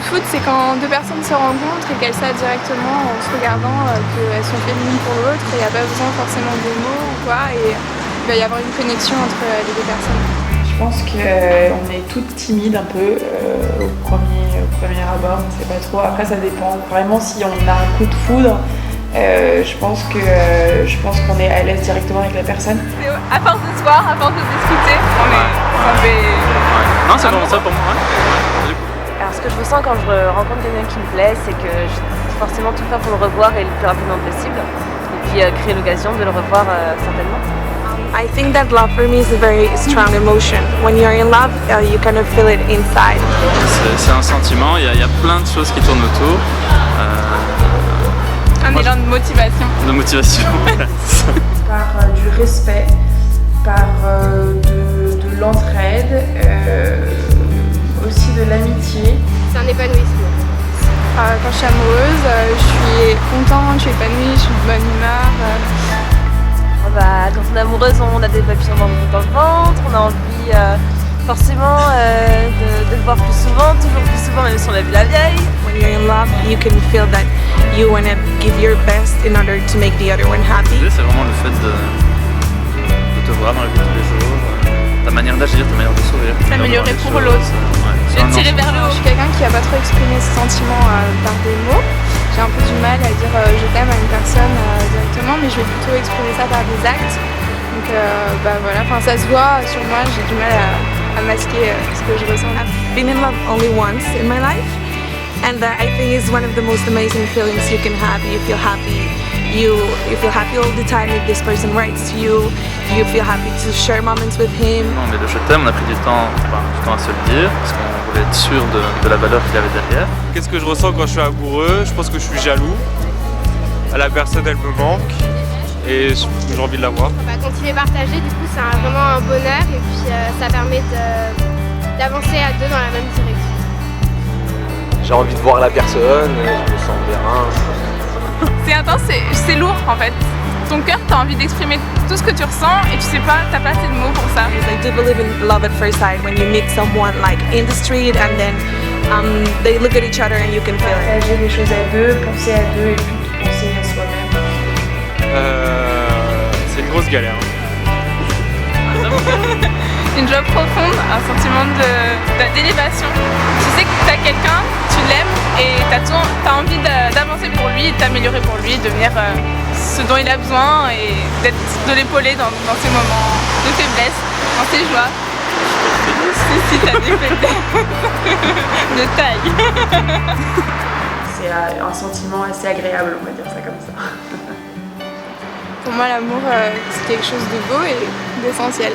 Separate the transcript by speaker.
Speaker 1: foot, c'est quand deux personnes se rencontrent et qu'elles savent directement en se regardant qu'elles sont faites l'une pour l'autre et il n'y a pas besoin forcément de mots ou quoi et il va y avoir une connexion entre les deux personnes.
Speaker 2: Je pense qu'on est toutes timides un peu au premier abord, on ne sait pas trop. Après ça dépend vraiment si on a un coup de foudre. Je pense qu'on est à l'aise directement avec la personne.
Speaker 1: À force de se voir, à force de discuter, on est tombé.
Speaker 3: Non, c'est vraiment ça pour moi. Ouais.
Speaker 4: Alors ce que je ressens quand je rencontre quelqu'un qui me plaît, c'est que je vais forcément tout faire pour le revoir et le plus rapidement possible. Et puis créer l'occasion de le revoir certainement.
Speaker 5: I think that love for me is a very strong emotion. When you're in love, you kind of feel it inside.
Speaker 3: C'est un sentiment, il y a plein de choses qui tournent autour.
Speaker 1: Un élan de motivation.
Speaker 3: De motivation.
Speaker 2: Par du respect, par de l'entraide, aussi de l'amitié.
Speaker 6: C'est un épanouissement.
Speaker 1: Quand je suis amoureuse, je suis contente, je suis épanouie, je suis de bonne humeur.
Speaker 4: Quand on est amoureuse, on a des papillons dans le ventre, on a envie forcément de le voir plus souvent, toujours plus souvent, même si on l'a vu la vieille.
Speaker 5: When you're in love, you can feel that you want to give your best in order to make the other one happy.
Speaker 3: C'est vraiment le fait de te voir dans la vie de tous les jours, ta manière d'agir, ta manière de sourire.
Speaker 1: S'améliorer pour l'autre.
Speaker 3: Ouais,
Speaker 1: Et tirer vers le haut. Je suis quelqu'un qui n'a pas trop exprimé ses sentiments par des mots. J'ai un peu du mal à dire je t'aime à une personne directement, mais je vais plutôt exprimer ça par des actes. Donc voilà, ça se voit sur moi, j'ai du mal à masquer ce que je ressens.
Speaker 5: I've been in love only once in my life, and I think it's one of the most amazing feelings you can have. You feel happy. You feel happy all the time if this person writes to you. You feel happy to share moments with him.
Speaker 3: Non, mais le je t'aime, on a pris du temps à se le dire, parce qu'on voulait être sûr de la valeur qu'il y avait derrière.
Speaker 7: Qu'est-ce que je ressens quand je suis amoureux? Je pense que je suis jaloux. La personne, elle me manque et j'ai envie de la voir.
Speaker 6: Quand il est partagé, du coup, c'est vraiment un bonheur et puis ça permet d'avancer à deux dans la même direction.
Speaker 8: J'ai envie de voir la personne, je me sens bien.
Speaker 1: C'est intense, c'est lourd en fait. Ton cœur, t'as envie d'exprimer tout ce que tu ressens et tu sais pas, t'as pas assez de mots pour ça.
Speaker 5: I do believe in love at first sight when you meet someone like in the street and then they look at each other and you can feel it.
Speaker 2: Partager des choses à deux, penser à deux et puis penser à soi-même.
Speaker 7: C'est une grosse galère.
Speaker 1: Une joie profonde, un sentiment d'élévation. Tu sais que t'as quelqu'un, tu l'aimes et t'as envie d'avancer pour lui, de t'améliorer pour lui, de devenir ce dont il a besoin et de l'épauler dans ses moments de faiblesse, dans ses joies. Si t'as des faiblesses de taille.
Speaker 2: C'est un sentiment assez agréable, on va dire ça comme ça.
Speaker 1: Pour moi, l'amour, c'est quelque chose de beau et d'essentiel.